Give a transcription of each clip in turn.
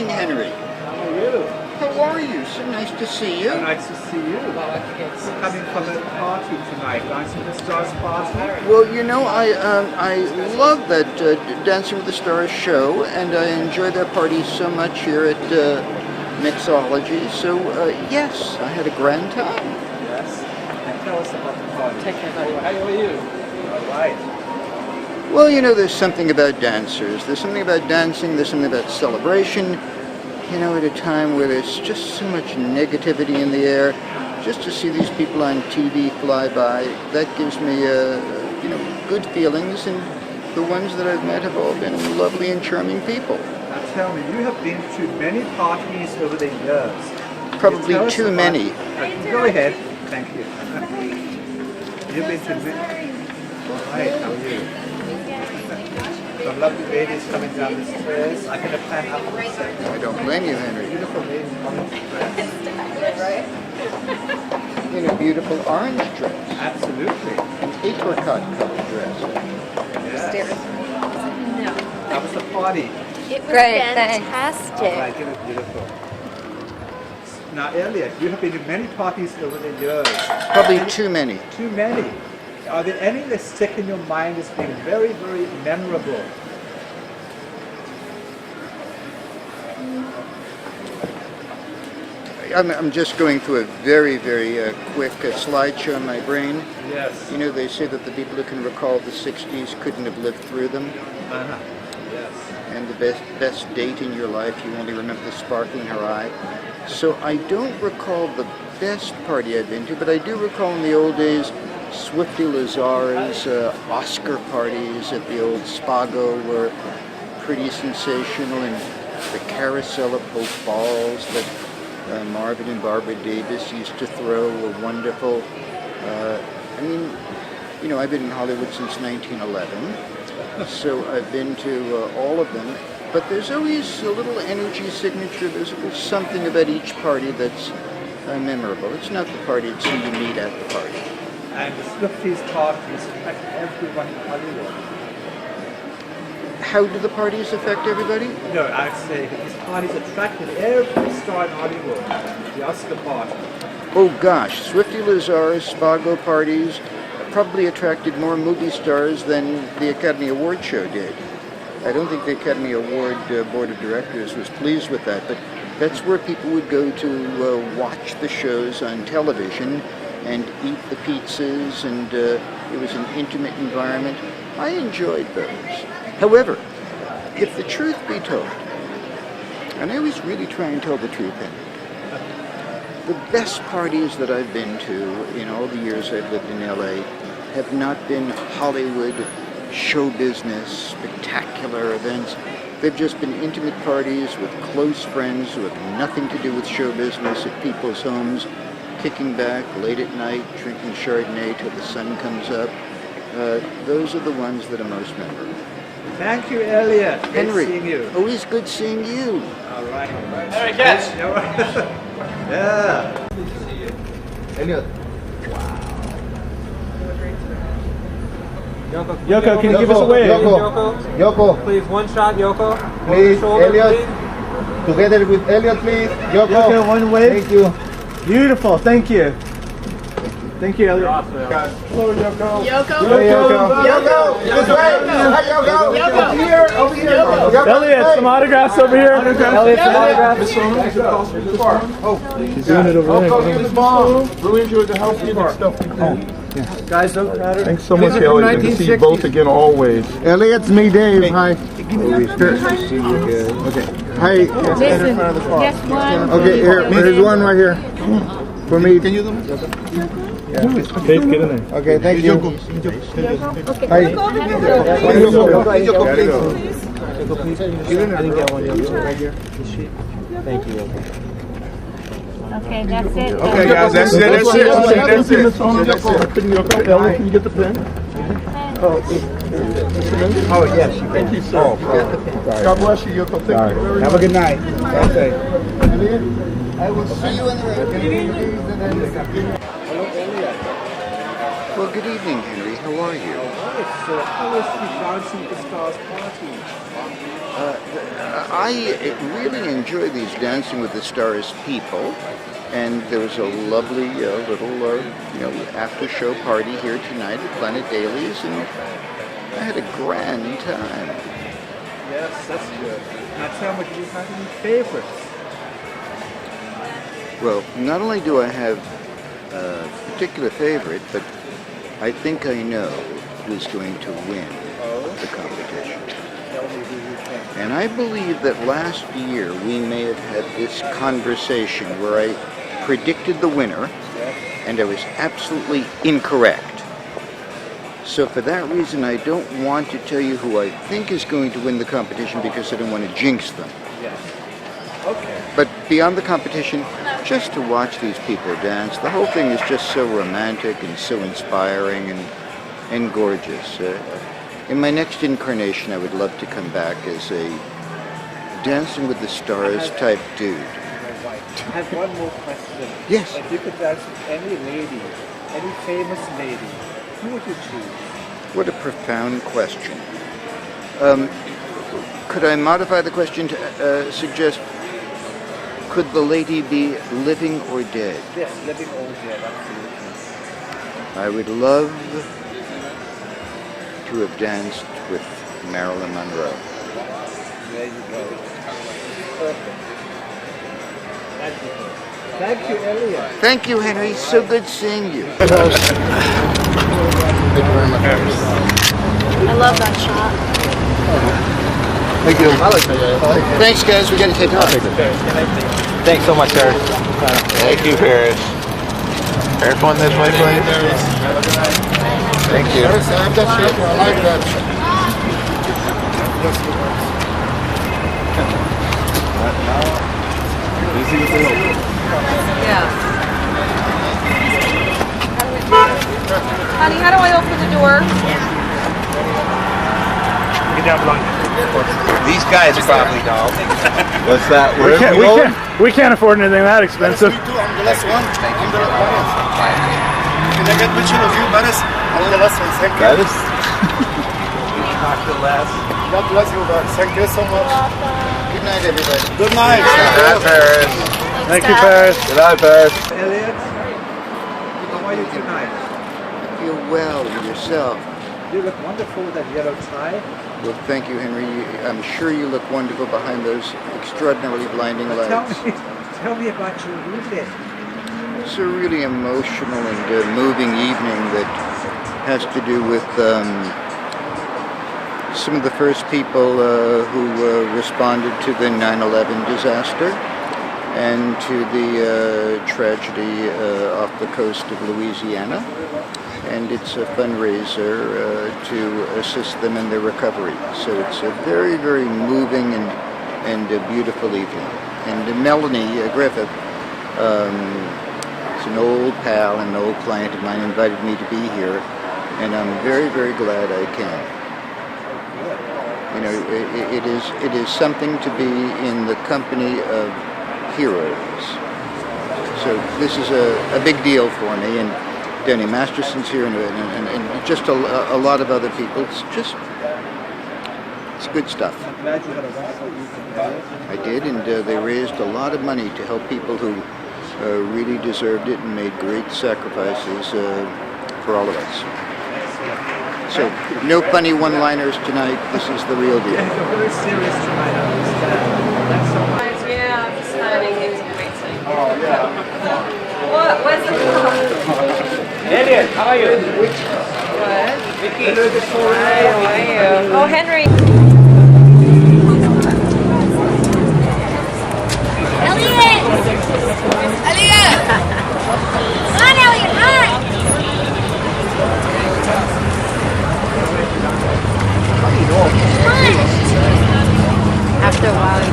evening, Henry. How are you? How are you? So nice to see you. Nice to see you. Coming from a party tonight, Dancing with the Stars party. Well, you know, I love that Dancing with the Stars show, and I enjoy that party so much here at Mixology. So, yes, I had a grand time. Yes. And tell us about the party. Take care, buddy. How are you? All right. Well, you know, there's something about dancers. There's something about dancing. There's something about celebration. You know, at a time where there's just so much negativity in the air, just to see these people on TV fly by, that gives me, you know, good feelings. And the ones that I've met have all been lovely and charming people. Now tell me, you have been to many parties over the years. Probably too many. Go ahead. Thank you. You've been to many. All right. How are you? Some lovely ladies coming down the stairs. I can plan up on the set. I don't blame you, Henry. Beautiful ladies coming to dress. In a beautiful orange dress. Absolutely. An apricot colored dress. Yes. No. How was the party? It was Great, fantastic. Oh, I give it beautiful. Now, Elliot, you have been to many parties over the years. Probably too many. Too many. Are there any that stick in your mind as being very, very memorable? I'm just going through a very, very quick slideshow in my brain. Yes. You know, they say that the people who can recall the 60s couldn't have lived through them. Uh-huh. Yes. And the best date in your life, you only remember the sparkle in her eye. So I don't recall the best party I've been to, but I do recall in the old days Swifty Lazar's Oscar parties at the old Spago were pretty sensational, and the carousel of Hope balls that Marvin and Barbara Davis used to throw were wonderful. I mean, you know, I've been in Hollywood since 1911, so I've been to all of them, but there's always a little energy signature, there's a little something about each party that's memorable. It's not the party, it's who you meet at the party. And the Swifties parties affect everyone in Hollywood. How do the parties affect everybody? No, I'd say that these parties attracted every star in Hollywood. The Oscar party. Oh gosh, Swifty Lazar's Spago parties probably attracted more movie stars than the Academy Award show did. I don't think the Academy Award Board of Directors was pleased with that, but that's where people would go to watch the shows on television and eat the pizzas, and it was an intimate environment. I enjoyed those. However, if the truth be told, and I always really try and tell the truth, the best parties that I've been to in all the years I've lived in LA have not been Hollywood, show business, spectacular events. They've just been intimate parties with close friends who have nothing to do with show business at people's homes, kicking back late at night, drinking Chardonnay till the sun comes up. Those are the ones that are most memorable. Thank you, Elliot. Henry, Good seeing you. always good seeing you. All right. Henry, catch! Yeah. Elliot. Yoko, can you give us a wave? Yoko. Please, one shot, Yoko. Please, Shoulder, Elliot. Together with Elliot, please. Yoko. Yoko, one wave. Thank you. Beautiful, thank you. Thank you, Elliot. Hello, Yoko. Yoko. Hey, Yoko. This way. Hi, Yoko. Yoko. Over here. Over here. Yoko. Elliot, some autographs over here. Elliot, some autographs. She's doing it over there. Yoko, here's the bomb. Really enjoyed the help you stuff. Guys, don't matter. Thanks so much, Elliot. Good to see you both again always. Elliot, it's me, Dave. Hi. Always good to see you again. Okay. Hi. Listen, just one. Okay, here's one right here. For me. Can you Dave, get in there. Okay, thank you. Hi. Yoko, please. I didn't get one, Yoko. Right here. This sheet. Thank you, Yoko. Okay, that's it. Okay, guys, that's it. That's it. That's it. Yoko, Elliot, can you get the pen? Oh, yes. Thank you, sir. God bless you, Yoko. Thank you very much. Have a good night. Okay. I will see you in the Hello, Elliot. Well, good evening, Henry. How are you? All right, so how was the Dancing with the Stars party? I really enjoy these Dancing with the Stars people, and there was a lovely little after-show party here tonight at Planet Dailies, and I had a grand time. Yes, that's good. Now tell me, do you have any favorites? Well, not only do I have a particular favorite, but I think I know who's going to win the competition. Tell me who you think. And I believe that last year we may have had this conversation where I predicted the winner and I was absolutely incorrect. So for that reason, I don't want to tell you who I think is going to win the competition because I don't want to jinx them. Yes. Okay. But beyond the competition, just to watch these people dance, the whole thing is just so romantic and so inspiring and gorgeous. In my next incarnation, I would love to come back as a Dancing with the Stars type dude. I have one more question. Yes. If you could dance with any lady, any famous lady, who would you choose? What a profound question. Could I modify the question to suggest, could the lady be living or dead? Yes, living or dead, absolutely. I would love to have danced with Marilyn Monroe. There you go. Perfect. Thank you, Elliot. Thank you, Henry. So good seeing you. I love that shot. Thank you. I like that. Thanks, guys. We got to take off. Thanks so much, sir. Thank you, Paris. Paris, one this way, please. Thank you. I'm just here. I like that. Yeah. Honey, how do I open the door? Get down below. These guys probably know. What's that? Where are we going? We can't afford anything that expensive. I'm the last one. I'm the last one. Can I get a picture of you, Paris? I'm the last one. Thank you. That is. Not the last. God bless you, guys. Thank you so much. Good night, everybody. Good night. Hi, Paris. Thank you, Paris. Good night, Paris. Elliot, how are you tonight? Feel well in yourself. You look wonderful with that yellow tie. Well, thank you, Henry. I'm sure you look wonderful behind those extraordinarily blinding lights. Tell me about your evening. It's a really emotional and moving evening that has to do with some of the first people who responded to the 9/11 disaster and to the tragedy off the coast of Louisiana. And it's a fundraiser to assist them in their recovery. So it's a very, very moving and a beautiful evening. And Melanie Griffith, is an old pal and an old client of mine, invited me to be here, and I'm very, very glad I came. You know, it is something to be in the company of heroes. So this is a big deal for me, and Danny Masterson's here, and just a lot of other people. It's good stuff. I'm glad you had a wonderful evening. I did, and they raised a lot of money to help people who really deserved it and made great sacrifices for all of us. So, no funny one-liners tonight. This is the real deal. You're very serious tonight, I understand. Thanks so much. Yeah, I'm just learning things and waiting. Oh, yeah. Where's the phone? Elliot, how are you? What? Vicky. Hi, how are you? Oh, Henry. Elliot! Elliot! Come on, Elliot, hi! After a while, you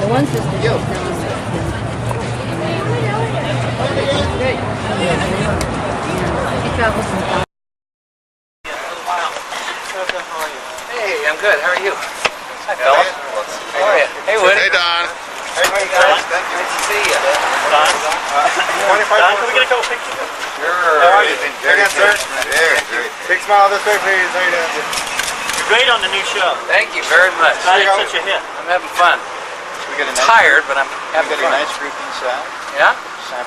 the one sister. She travels from Hey, I'm good. How are you? Hi, Philip. How are you? Hey, Woody. Hey, Don. How are you guys? Nice to see you. Don? Can we get a couple pictures? Sure. How are you? Very Again, sir. Very good. Big smile this way, please. How you doing? You're great on the new show. Thank you very much. Glad it's such a hit. I'm having fun. We got a nice, Tired, but I'm having we got a fun. nice group inside. Yeah?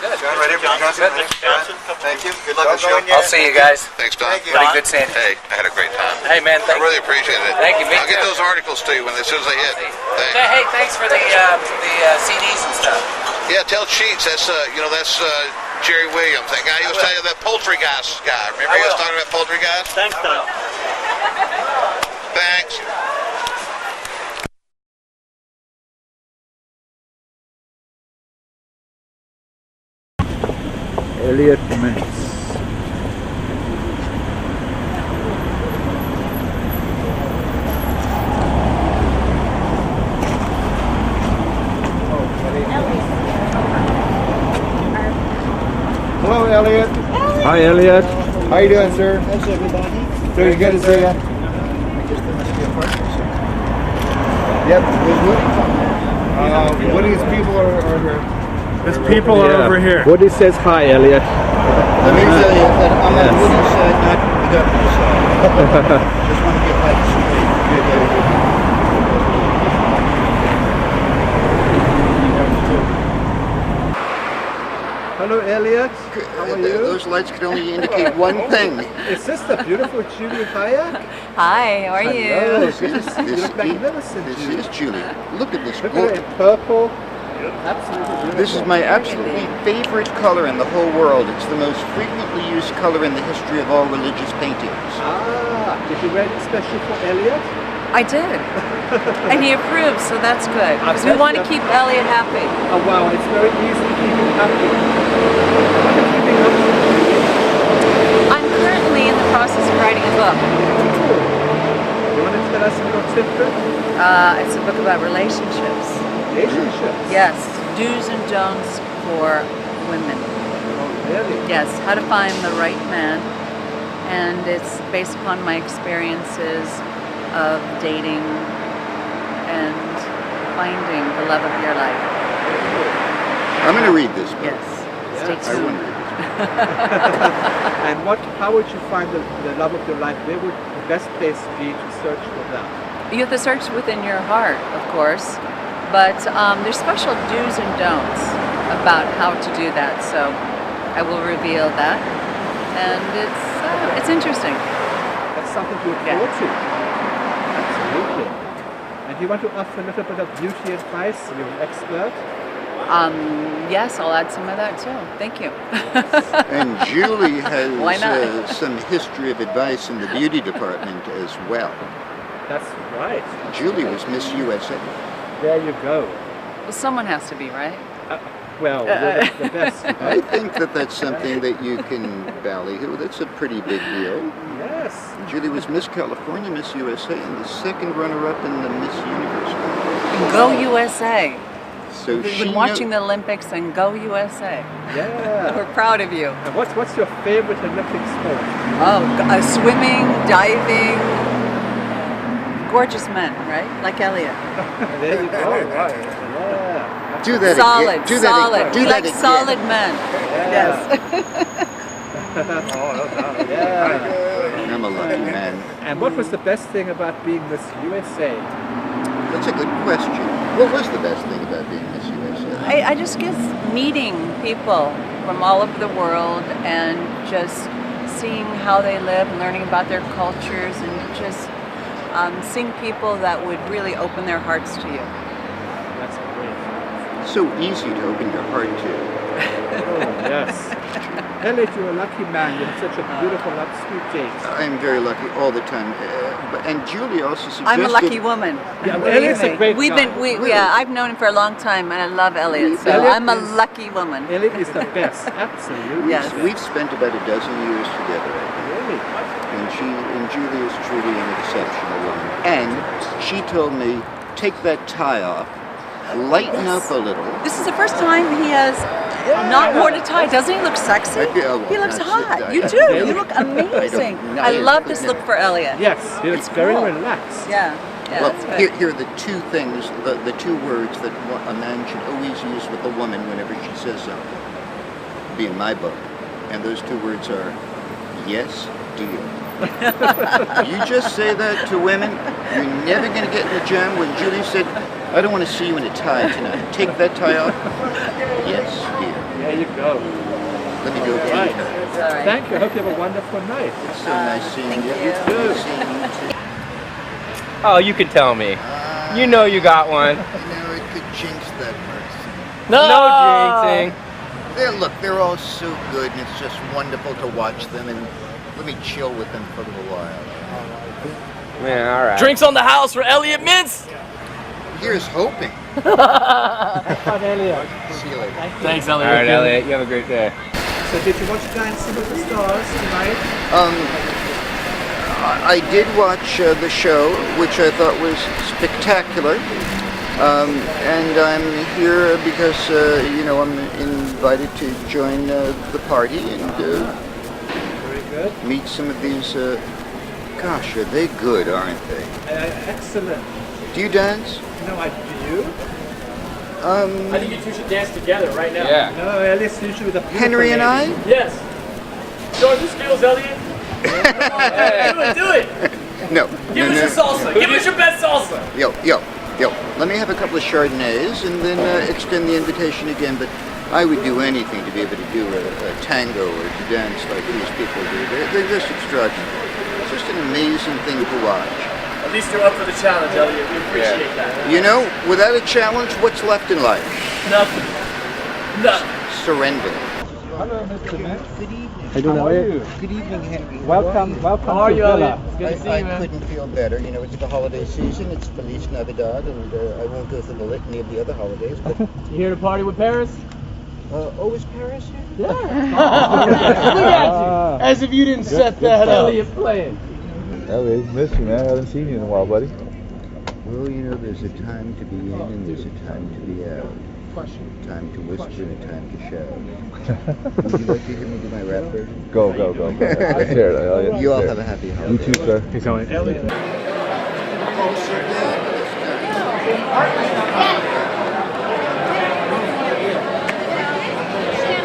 Good. John, ready for Johnson? Mr. Johnson. Thank you. Good luck on the show. I'll see you guys. Thanks, Don. Pretty good seeing you. Hey, I had a great time. Hey, man, I thank really you. appreciate it. Thank you, me I'll get too. those articles to you as soon as they hit. Hey, thanks for the CDs and stuff. Yeah, tell Cheats. That's that's Jerry Williams. That guy he was telling you that poultry guy. Remember he was talking about poultry guys? Thanks, Don. Thanks. Elliot Mintz. Hello, Elliot. Hi, Elliot. How you doing, sir? How's everybody? Very good to see you. I guess there must be a partner somewhere. Yep, there's Woody. Woody's people are here. His people are over here. Woody says hi, Elliot. Let me tell you that I'm on Woody's side, not the governor's side. Just want to get that straight. Hello, Elliot. How are you? Those lights can only indicate one thing. Is this the beautiful Julie Hayek? Hi, how are Hello, you? you look magnificent, This Julie. is Julie. Look at this. Look at it in purple. Absolutely beautiful. This is my absolutely favorite color in the whole world. It's the most frequently used color in the history of all religious paintings. Ah, did you wear it especially for Elliot? I did. And he approves, so that's good. Because we want to keep Elliot happy. Oh wow, it's very easy to keep him happy. I'm currently in the process of writing a book. You want to tell us your tip? It's a book about relationships. Relationships? Yes, do's and don'ts for women. Oh, really? Yes, how to find the right man. And it's based upon my experiences of dating and finding the love of your life. I'm going to read this book. Yes, stay I want tuned. to read And how would you find the love of your life? Where would the best place be to search for that? You have to search within your heart, of course, but there's special do's and don'ts about how to do that. So I will reveal that, and it's interesting. That's something to look forward to. Absolutely. And you want to offer a little bit of beauty advice? You're an expert. Yes, I'll add some of that too. Thank you. And Julie Why has not? some history of advice in the beauty department as well. That's right. Julie was Miss USA. There you go. Well, someone has to be, right? Well, you're the best. I think that's something that you can ballyhoo. That's a pretty big deal. Yes. Julie was Miss California, Miss USA, and the second runner-up in the Miss Universe. Go USA. So We've she been watching the Olympics and go USA. Yeah. We're proud of you. And what's your favorite Olympic sport? Oh, swimming, diving, gorgeous men, right? Like Elliot. There you go. Right. Yeah. Do that Solid, again. Do solid. that again. Do We that like again. solid men. Yes. Yeah. I'm a lucky man. And what was the best thing about being Miss USA? That's a good question. What was the best thing about being Miss USA? I just guess meeting people from all over the world and just seeing how they live and learning about their cultures and just seeing people that would really open their hearts to you. That's great. So easy to open your heart to. Oh, yes. Elliot, you're a lucky man. You have such a beautiful, sweet date. I'm very lucky all the time. And Julie also suggested... I'm a lucky woman. Yeah, What do you Elliot's a think? great We've guy. been, yeah, I've known him for a long time, and I love Elliot. So Elliot I'm a is- lucky woman. Elliot is the best. Absolutely. Yes. We've spent about a dozen years together, I think. Really? And Julie is truly an exceptional woman. And she told me, take that tie off, lighten up a little. This is the first time he has not worn a tie. Doesn't he look sexy? I feel- He looks that's hot. it. You I- do. You look amazing. I I don't- love this look for Elliot. Yes, it's very cool. relaxed. Yeah. Yeah, Well, that's good. here are the two things, the two words that a man should always use with a woman whenever she says something. to be in my book. And those two words are, yes, dear. You just say that to women, you're never going to get in the jam. When Julie said, I don't want to see you in a tie tonight. Take that tie off. Yes, dear. There you go. Let me go Right. feed her. All right. Thank you. I hope you have a wonderful night. It's so nice seeing you. you. Nice seeing you too. Oh, you can tell me. You know you got one. You know, it could jinx that person. No jinxing. They're all so good, and it's just wonderful to watch them, and let me chill with them for a little while. Man, all right. Drinks on the house for Elliot Mintz. Here's hoping. Have fun, Elliot. See you later. Thanks, All Elliot. right, Elliot. You have a great day. So did you watch Dancing with the Stars tonight? I did watch the show, which I thought was spectacular. And I'm here because, I'm invited to join the party and Very good. meet some of these, gosh, are they good, aren't they? Excellent. Do you dance? No, do you? I think you two should dance together right now. Yeah. No, Elliot's usually with a beautiful Henry and I? lady. Yes. Show us your skills, Elliot. Do it. No. Give us your salsa. Give us your best salsa. Yo. Let me have a couple of Chardonnays and then extend the invitation again. But I would do anything to be able to do a tango or to dance like these people do. They're just extraordinary. It's just an amazing thing to watch. At least you're up for the challenge, Elliot. We appreciate that. You know, without a challenge, what's left in life? Nothing. Surrender. Hello, Mr. Matt. Good evening. How are you? Good evening, Henry. Welcome How are to you, Villa. Elliot? Good to see I you, man. couldn't feel better. You know, it's the holiday season. It's Feliz Navidad, and I won't go through the litany of the other holidays. But You here to party with Paris? is Paris here? Look at you. As if you didn't set that up. Elliot playing. Elliot, missed you, man. I haven't seen you in a while, buddy. Well, you know, there's a time to be in and there's a time to be out. Time to whisper and time to shout. Would you like to hear me do my rap version? Go. Let's hear it, Elliot. You all Let's have a hear happy it. holiday. You too, sir. He's going.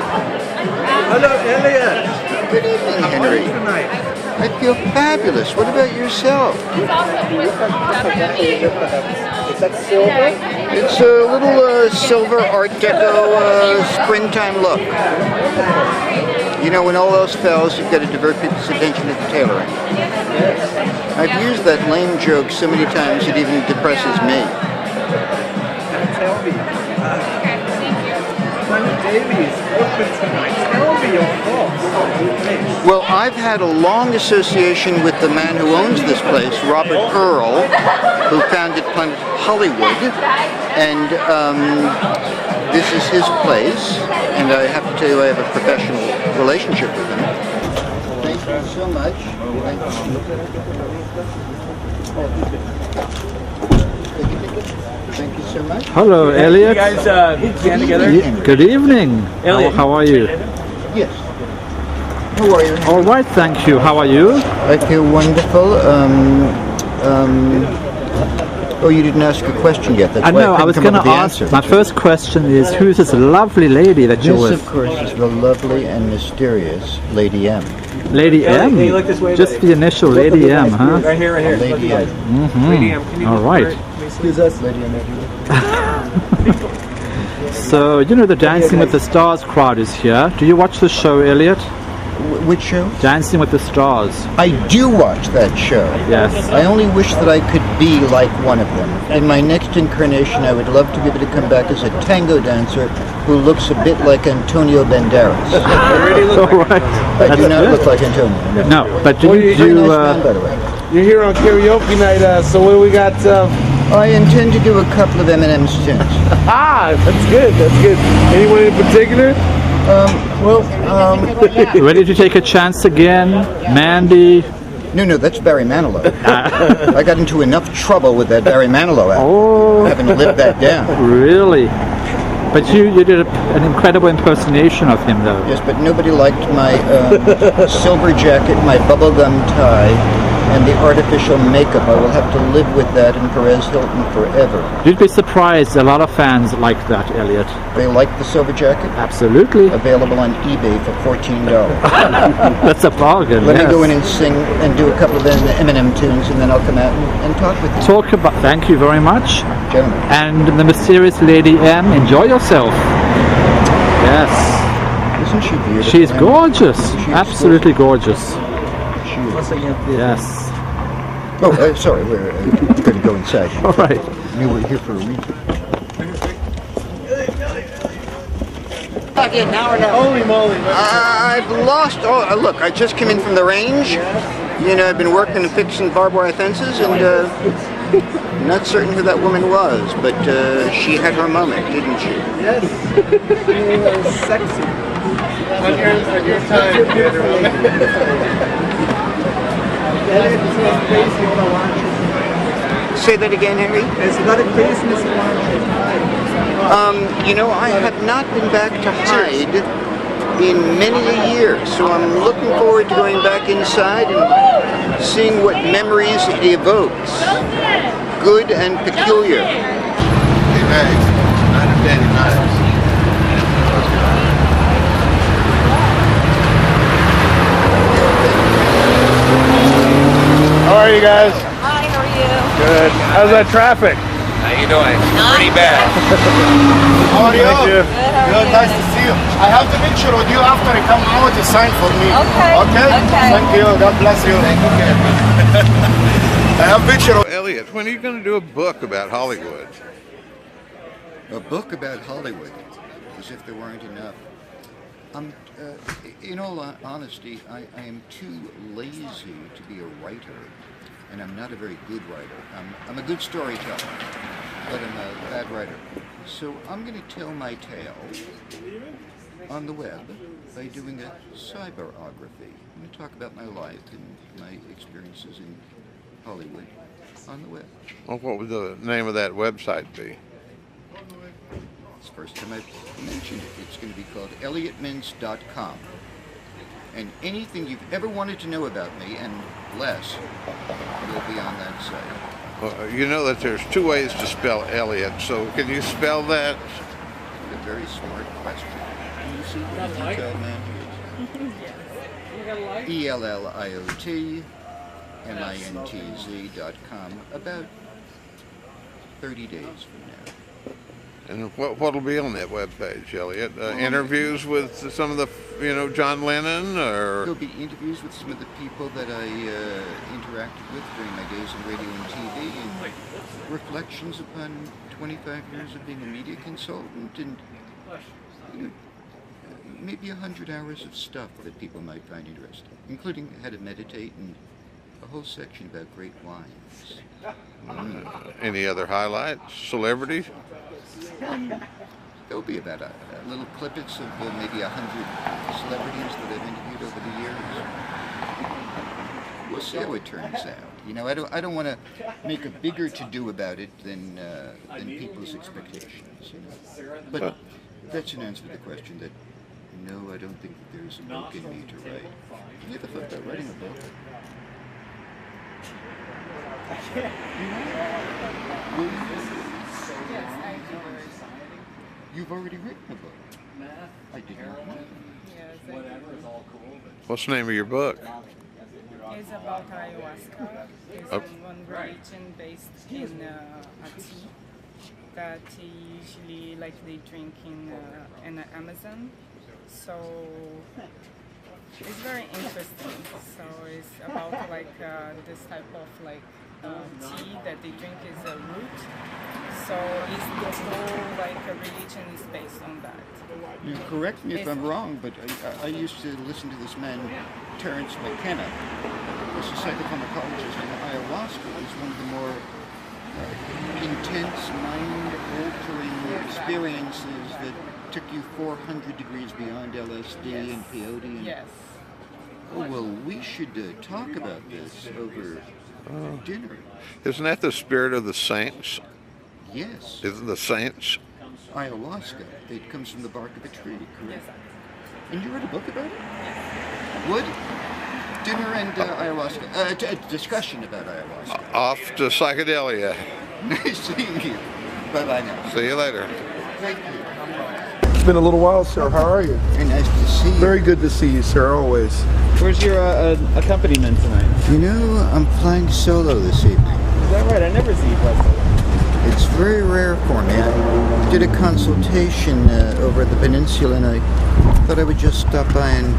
Hello, Elliot. Good evening, How are Henry. you tonight? I feel fabulous. What about yourself? Is that silver? It's a little silver Art Deco springtime look. You know, when all else fails, you've got to divert people's attention to the tailoring. I've used that lame joke so many times it even depresses me. Tell me. Planet Davies open tonight. Tell me your thoughts. Well, I've had a long association with the man who owns this place, Robert Earl, who founded Planet Hollywood, and this is his place, and I have to tell you I have a professional relationship with him. Thank you so much. Thank you so much. Hello, Elliot. You guys stand together? Good evening. Elliot. How are you? Yes. How are you? All right, thank you. How are you? I feel wonderful. Oh, you didn't ask a question yet. That's I why know. I couldn't was come going up to with the ask. answer. My first question is, who is this lovely lady that you're This, with? of course, is the lovely and mysterious Lady M. Lady M. Hey, look this way, Just buddy. the initial Lady M, huh? Right here, right here. Lady M. Lady M, can you All right. excuse us? Lady M. So, you know, the Dancing with the Stars crowd is here. Do you watch the show, Elliot? Which show? Dancing with the Stars. I do watch that show. Yes. I only wish that I could be like one of them. In my next incarnation, I would love to be able to come back as a tango dancer who looks a bit like Antonio Banderas. All right. I do not look like Antonio. No, but do Very you nice man, by the way. You're here on karaoke night, so what do we got? I intend to do a couple of M&M's tunes. That's good. Anyone in particular? ready to take a chance again? Mandy? No, that's Barry Manilow. I got into enough trouble with that Barry Manilow album. Oh, Having to live that down. really? But you did an incredible impersonation of him, though. Yes, but nobody liked my silver jacket, my bubblegum tie, and the artificial makeup. I will have to live with that in Perez Hilton forever. You'd be surprised, a lot of fans like that, Elliot. They like the silver jacket? Absolutely. Available on eBay for $14. That's a bargain. Let yes. me go in and sing and do a couple of Eminem tunes, and then I'll come out and talk with you. Thank you very much. Gentlemen. And the mysterious Lady M, enjoy yourself. Yes. Isn't she beautiful? She's gorgeous. Absolutely gorgeous. She is. Yes. Oh, sorry, we're going to go inside. All right. We were here for a reason. Holy moly. I've lost. Oh, look! I just came in from the range. You know, I've been working and fixing barbed wire fences, and not certain who that woman was, but she had her moment, didn't she? Yes. She was sexy. On your time, Say that again, Henry. It's not a Christmas lunch. You know, I have not been back to Hyde in many a year, so I'm looking forward to going back inside and seeing what memories it evokes, good and peculiar. Hey, Max, I'm Danny Miles. How are you guys? Hi, how are you? Good. How's that traffic? How you doing? Pretty bad. How are you? Thank you. Good, nice to see you. I have the picture with you after I come out to sign for me. Okay. Okay? Thank you. God bless you. Thank you. I have a picture of Elliot, when are you going to do a book about Hollywood? A book about Hollywood, as if there weren't enough. In all honesty, I am too lazy to be a writer, and I'm not a very good writer. I'm a good storyteller, but I'm a bad writer. So I'm going to tell my tale on the web by doing a cyberography. I'm going to talk about my life and my experiences in Hollywood on the web. Well, what would the name of that website be? It's the first time I've mentioned it. It's going to be called ElliotMintz.com. And anything you've ever wanted to know about me, and less, will be on that site. Well, you know that there's two ways to spell Elliot, so can you spell that? A very smart question. Can you see what a detailed man he is? ELLIOTMINTZ.com, about 30 days from now. And what'll be on that webpage, Elliot? Interviews with some of the, John Lennon, or? There'll be interviews with some of the people that I interacted with during my days in radio and TV, and reflections upon 25 years of being a media consultant, and maybe 100 hours of stuff that people might find interesting, including how to meditate and a whole section about great wines. Any other highlights? Celebrities? There'll be about a little clippets of maybe 100 celebrities that I've interviewed over the years. We'll see how it turns out. I don't want to make a bigger to-do about it than people's expectations. But that's an answer to the question that no, I don't think that there's a book in me to write. You ever thought about writing a book? You've already written a book. I did not know. What's the name of your book? It's about ayahuasca. It's one religion based in a tea that usually they drink in the Amazon. So it's very interesting. So it's about this type of tea that they drink is a root. So it's the whole a religion is based on that. You correct me if I'm wrong, but I used to listen to this man, Terence McKenna, who's a psychopharmacologist, and ayahuasca is one of the more intense, mind-altering experiences that took you 400 degrees beyond LSD and peyote. And, yes. Oh, well, we should talk about this over dinner. Isn't that the spirit of the saints? Yes. Isn't the saints? Ayahuasca. It comes from the bark of a tree, correct? Yes. And you wrote a book about it? Yes. Would? Dinner and ayahuasca. Discussion about ayahuasca. Off to psychedelia. Nice seeing you. Bye-bye now. See you later. Thank you. It's been a little while, sir. How are you? Very nice to see you. Very good to see you, sir, always. Where's your accompaniment tonight? You know, I'm flying solo this evening. Is that right? I never see you fly solo. It's very rare for me. I did a consultation over at the peninsula, and I thought I would just stop by and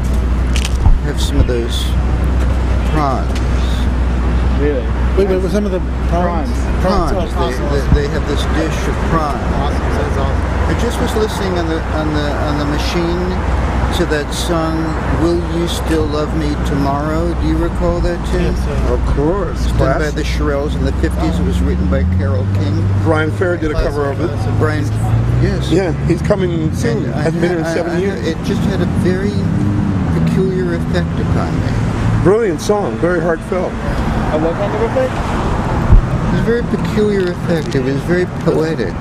have some of those prawns. Really? Wait, some of the prawns? Prawns. Awesome. They have this dish of prawns. Awesome. Sounds awesome. I just was listening on the machine to that song, "Will You Still Love Me Tomorrow?" Do you recall that tune? Of course. It's done by the Shirelles in the 50s. It was written by Carole King. Brian Fair did a cover of it. Brian, yes. Yeah, he's coming soon. Hasn't been here in 7 years. It just had a very peculiar effect upon me. Brilliant song, very heartfelt. What kind of effect? It was a very peculiar effect. It was very poetic,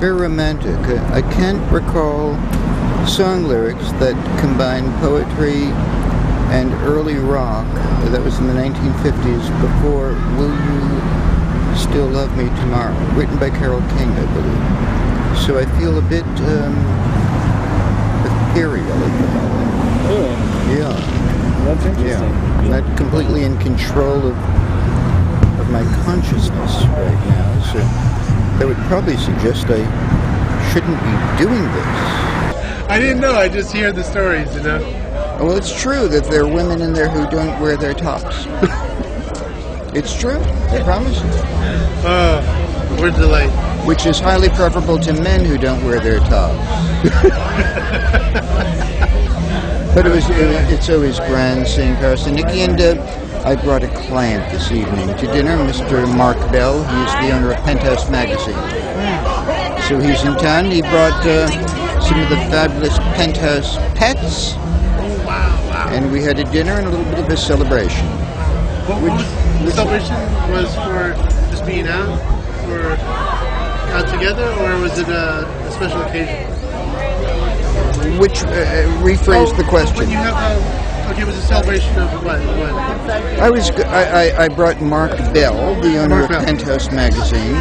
very romantic. I can't recall song lyrics that combine poetry and early rock. That was in the 1950s, before "Will You Still Love Me Tomorrow," written by Carole King, I believe. So I feel a bit ethereal at the moment. Really? Yeah. That's interesting. Yeah. Not completely in control of my consciousness right now, so that would probably suggest I shouldn't be doing this. I didn't know, I just hear the stories, you know. Well, it's true that there are women in there who don't wear their tops. It's true, I promise you. Where's the light? Which is highly preferable to men who don't wear their tops. But it's always grand seeing Carson. Nikki, and I brought a client this evening to dinner, Mr. Mark Bell. He's the owner of Penthouse Magazine. So he's in town. He brought some of the fabulous Penthouse pets. Wow. And we had a dinner and a little bit of a celebration. The celebration was for just being out, or out together, or was it a special occasion? Which, rephrase the question. When you have okay, it was a celebration of what? I brought Mark Bell, the owner of Penthouse Magazine,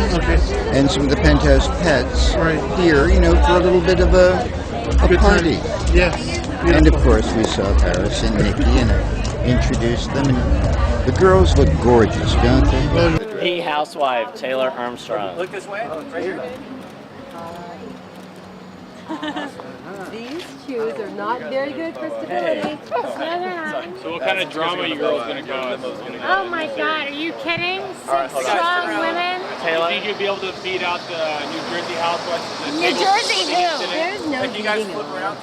and some of the Penthouse pets here, for a little bit of a party. Yes. Beautiful. And of course we saw Paris and Nikki and introduced them, and the girls look gorgeous, don't they? The housewife, Taylor Armstrong. Look this way. Right here. These shoes are not very good for stability. No, they're not. So what kind of drama are you girls going to cause? Oh my God, are you kidding? Six strong women. Do you think you'd be able to beat out the New Jersey housewives? New Jersey who? There's no Like you guys beating flip them. around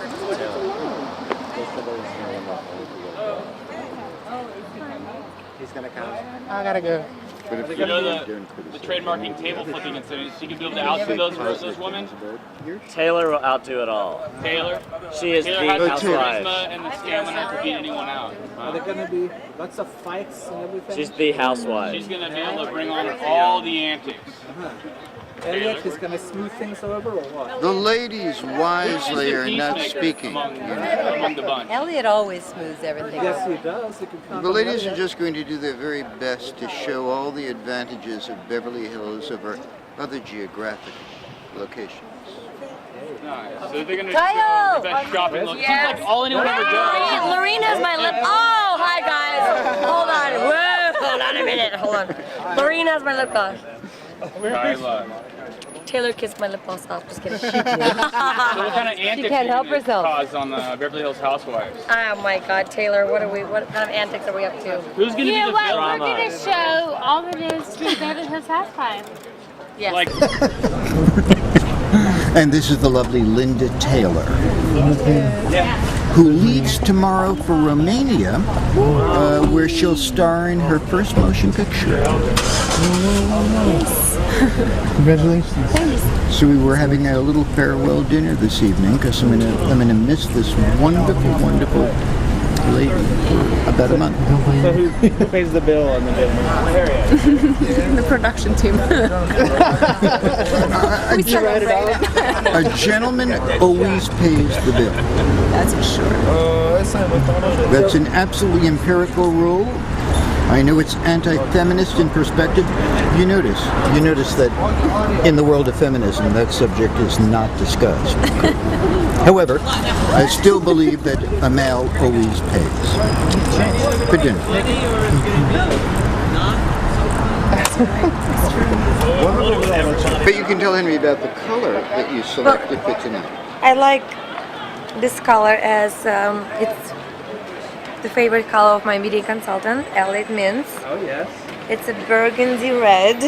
He's gonna count. I gotta go. You know the trademarking table flipping incident. She could be able to outdo those women. Taylor will outdo it all. Taylor. She is Taylor the has the housewife. charisma and the stamina to beat anyone out. Are there gonna be lots of fights and everything? She's the housewife. She's gonna be able to bring on all the antics. Elliot is gonna smooth things over, or what? The ladies wisely are not speaking. Among the bunch. Elliot always smooths everything. Yes, he does. He can count The on ladies are Elliot. just going to do their very best to show all the advantages of Beverly Hills over other geographic locations. Nice. So they're gonna Kyle! show the best shopping look. Seems like all anyone ever does. Lorena's my lip. Oh, hi guys. Hold on. Whoa, hold on a minute. Hold on. Lorena's my lip gloss. Taylor kissed my lip gloss off. Just kidding. So what kind of antics She can't help are you gonna herself. cause on the Beverly Hills Housewives? Oh my God, Taylor, what kind of antics are we up to? Who's gonna You be know the what? villain? We're going to show all it is to Beverly Hills Housewives. Yes. Like, And this is the lovely Linda Taylor, who leaves tomorrow for Romania, where she'll star in her first motion picture. Congratulations. So we were having a little farewell dinner this evening because I'm gonna miss this wonderful lady for about a month. So who pays the bill on the bill? The production team. A gentleman always pays the bill. That's for sure. That's an absolutely empirical rule. I know it's anti-feminist in perspective. You notice that in the world of feminism, that subject is not discussed. However, I still believe that a male always pays for dinner. But you can tell Henry about the color that you selected for tonight. I like this color as it's the favorite color of my media consultant, Elliot Mintz. Oh yes. It's a burgundy red.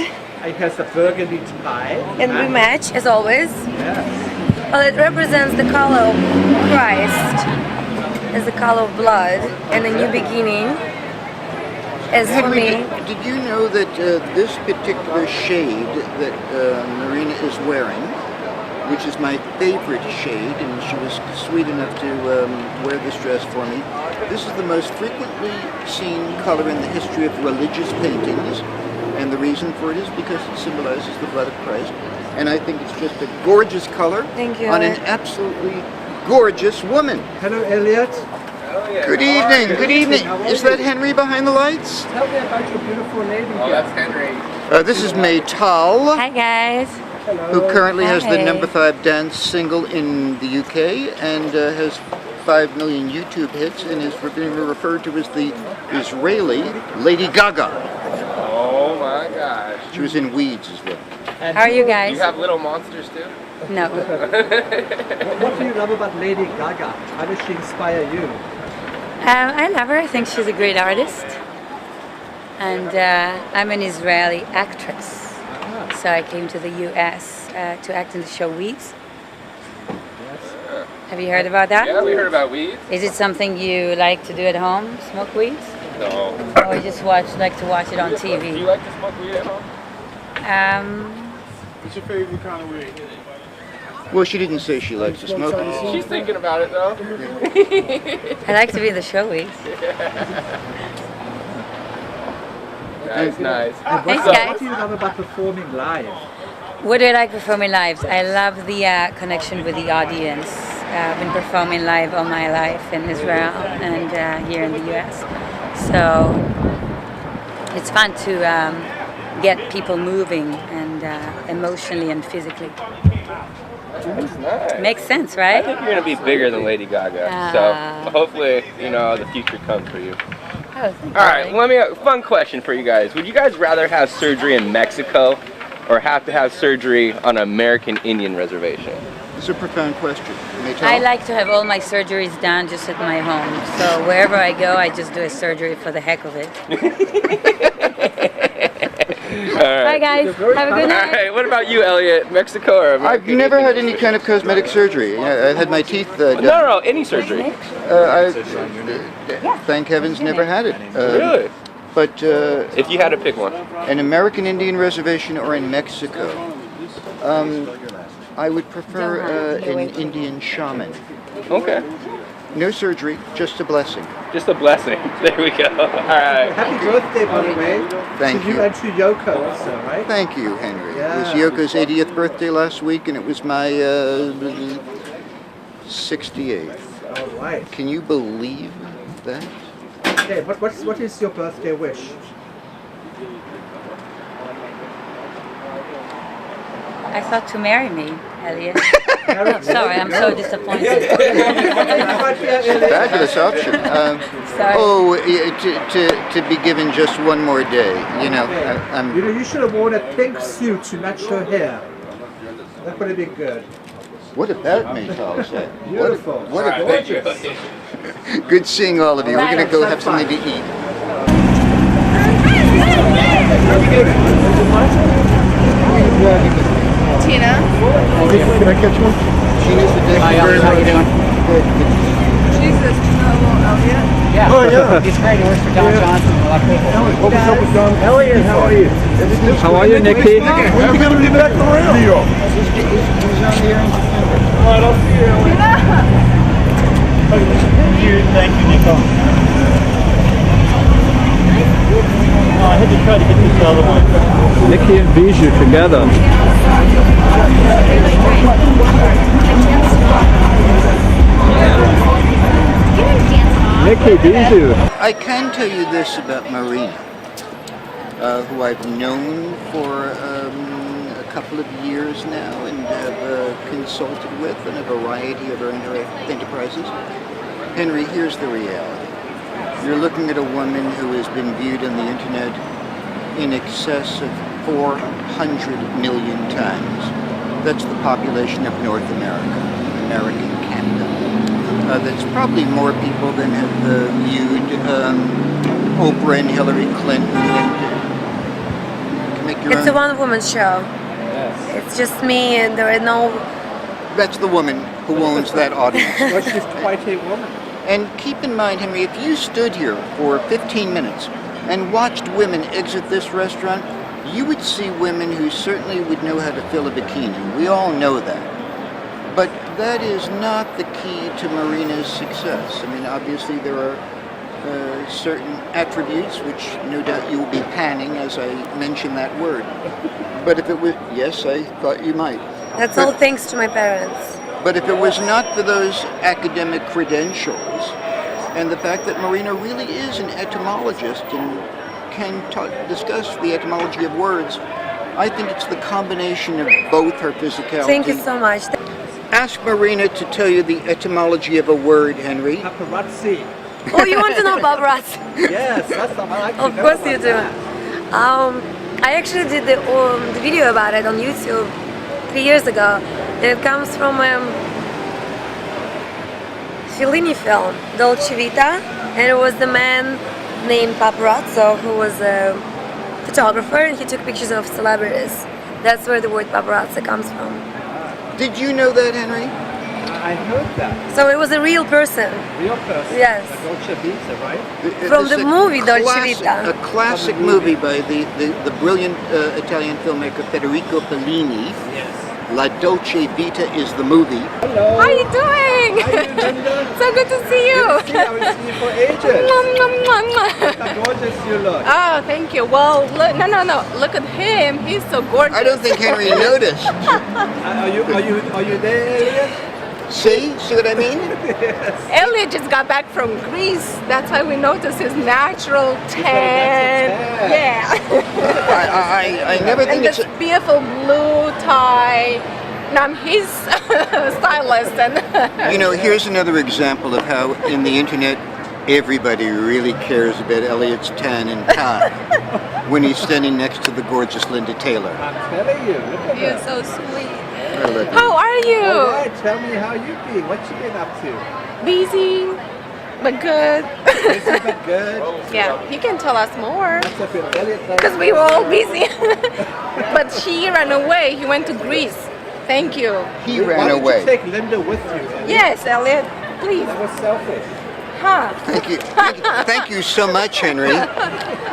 It has a burgundy tie. And we match, as always. Yes. Well, it represents the color of Christ as the color of blood and a new beginning. As for Henry, me, did you know that this particular shade that Marina is wearing, which is my favorite shade, and she was sweet enough to wear this dress for me, this is the most frequently seen color in the history of religious paintings, and the reason for it is because it symbolizes the blood of Christ. And I think it's just a gorgeous color on an absolutely gorgeous woman. Hello, Elliot. Good evening. Good evening. Is that Henry behind the lights? Tell me about your beautiful lady. Oh, that's Henry. This is Maytal. Hi guys. Who currently has the Hi. #5 dance single in the UK and has 5 million YouTube hits and is being referred to as the Israeli Lady Gaga. Oh my gosh. She was in Weeds as well. How are you guys? You have little monsters too? No. What do you love about Lady Gaga? How does she inspire you? I love her. I think she's a great artist. And I'm an Israeli actress. So I came to the US to act in the show Weeds. Have you heard about that? Yeah, we heard about weeds. Is it something you like to do at home? Smoke weeds? No. Or you just like to watch it on TV? Do you like to smoke weed at home? What's your favorite kind of weed? Well, she didn't say she likes to smoke. She's thinking about it though. I like to be in the show Weeds. Nice, nice. Thanks, What guys. do you love about performing live? What do I like performing live? I love the connection with the audience. I've been performing live all my life in Israel and here in the US. So it's fun to get people moving and emotionally and physically. That's nice. Makes sense, right? I think you're gonna be bigger than Lady Gaga. So hopefully, the future comes for you. Oh, All right, fun question for you guys. Would you guys rather have surgery in Mexico or have to have surgery on an American Indian reservation? It's a profound question. I like to have all my surgeries done just at my home. So wherever I go, I just do a surgery for the heck of it. All right. Bye guys, have a good night. All right, what about you, Elliot? Mexico or American I've never Indian had any kind of cosmetic surgery. I had my teeth done. No, any surgery. Thank heavens, never had it. Really? But if you had to pick one, an American Indian reservation or in Mexico, I would prefer an Indian shaman. Okay. No surgery, just a blessing. Just a blessing. There we go. All right. Happy birthday, by the way. Thank to you. you and to Yoko also, right? Thank you, Henry. Yeah. It was Yoko's 80th birthday last week, and it was my 68th. All right. Can you believe that? Okay, what is your birthday wish? I thought to marry me, Elliot. Oh, sorry, I'm so disappointed. Fabulous option. To be given just one more day. You should have worn a pink suit to match her hair. That would have been good. What did that Maytal say? Beautiful. What a gorgeous. Good seeing all of you. We're going to go have something to eat. Tina. Can I catch one? Tina's the Hi, Elliot. How you doing? Good. Jesus, Elliot. Yeah. Oh, yeah. He's great. He works for Don Johnson and a lot of people. What was up with John? Elliot, how are you? How are you, Nikki? When are we going to be back around? New York. He's on the air in September. All right, I'll see you, Elliot. Thank you, Nicole. try to get this other one. Nikki and Bijou together. Nikki, Bijou. I can tell you this about Marina, who I've known for a couple of years now and have consulted with in a variety of her enterprises. Henry, here's the reality. You're looking at a woman who has been viewed on the internet in excess of 400 million times. That's the population of North America, American Canada. That's probably more people than have viewed Oprah and Hillary Clinton. And, make your It's own. a one-woman show. Yes. It's just me, and there are no. That's the woman who owns that audience. Well, she's quite a woman. And keep in mind, Henry, if you stood here for 15 minutes and watched women exit this restaurant, you would see women who certainly would know how to fill a bikini. We all know that. But that is not the key to Marina's success. I mean, obviously there are certain attributes which no doubt you will be panning as I mention that word. But if it was, yes, I thought you might. That's all thanks to my parents. But if it was not for those academic credentials and the fact that Marina really is an etymologist and can discuss the etymology of words, I think it's the combination of both her physicality. Thank you so much. Ask Marina to tell you the etymology of a word, Henry. Paparazzi. Oh, you want to know Paparazzi? Yes, that's something I like to Of know course you about do. that. I actually did the video about it on YouTube 3 years ago. It comes from Fellini film, Dolce Vita, and it was the man named Paparazzo who was a photographer, and he took pictures of celebrities. That's where the word paparazzi comes from. Did you know that, Henry? I heard that. So it was a real person. Real person. Yes. A Dolce Vita, right? From It's the a movie Dolce classic- Vita. A classic movie by the brilliant Italian filmmaker Federico Fellini. Yes. La Dolce Vita is the movie. Hello. How are you doing? How are you, Linda? So good to see you. Good to see you. I haven't seen you for ages. Mwah, mwah, mwah, mwah. Look how gorgeous you look. Oh, thank you. Well, look, no. Look at him. He's so gorgeous. I don't think Henry noticed. Are you there, Elliot? See what I mean? Elliot just got back from Greece. That's why we noticed his natural tan. Yeah. I never think and it's this beautiful blue tie. And I'm his stylist. And You know, here's another example of how in the internet everybody really cares about Elliot's tan and tie when he's standing next to the gorgeous Linda Taylor. I'm telling you. Look at You're her. so sweet. I love you. How are you? All right, tell me how you been. What you been up to? Busy, but good. Busy but good. Yeah, he can tell us more. What's up with Elliot? Because we were all busy. But he ran away. He went to Greece. Thank you. He Why ran did away. you take Linda with you, Elliot? Yes, Elliot. Please. That was selfish. Huh? Thank you. Thank you so much, Henry.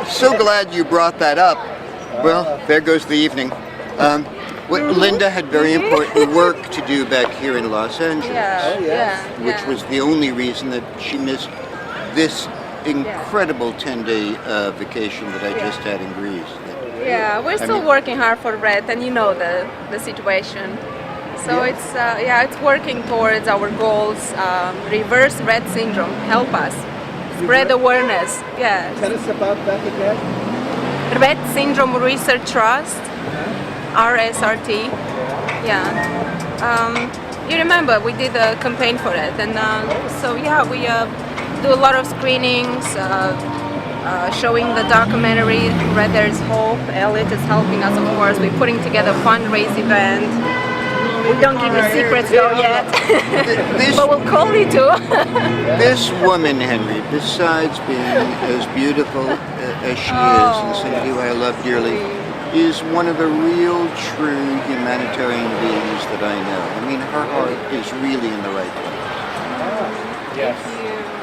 So glad you brought that up. Well, there goes the evening. Linda had very important work to do back here in Los Angeles, which was the only reason that she missed this incredible 10-day vacation that I just had in Greece. Yeah, we're still working hard for Red, and you know the situation. So it's working towards our goals. Reverse Rett syndrome. Help us spread awareness. Yeah. Tell us about that again. Rett Syndrome Research Trust. RSRT. Yeah. You remember we did a campaign for it, and we do a lot of screenings, showing the documentary Red There's Hope. Elliot is helping us, of course. We're putting together a fundraise event. We don't give you secrets though yet, but we'll call you too. This woman, Henry, besides being as beautiful as she is, and somebody who I love dearly, is one of the real true humanitarian beings that I know. I mean, her heart is really in the right place. Yes.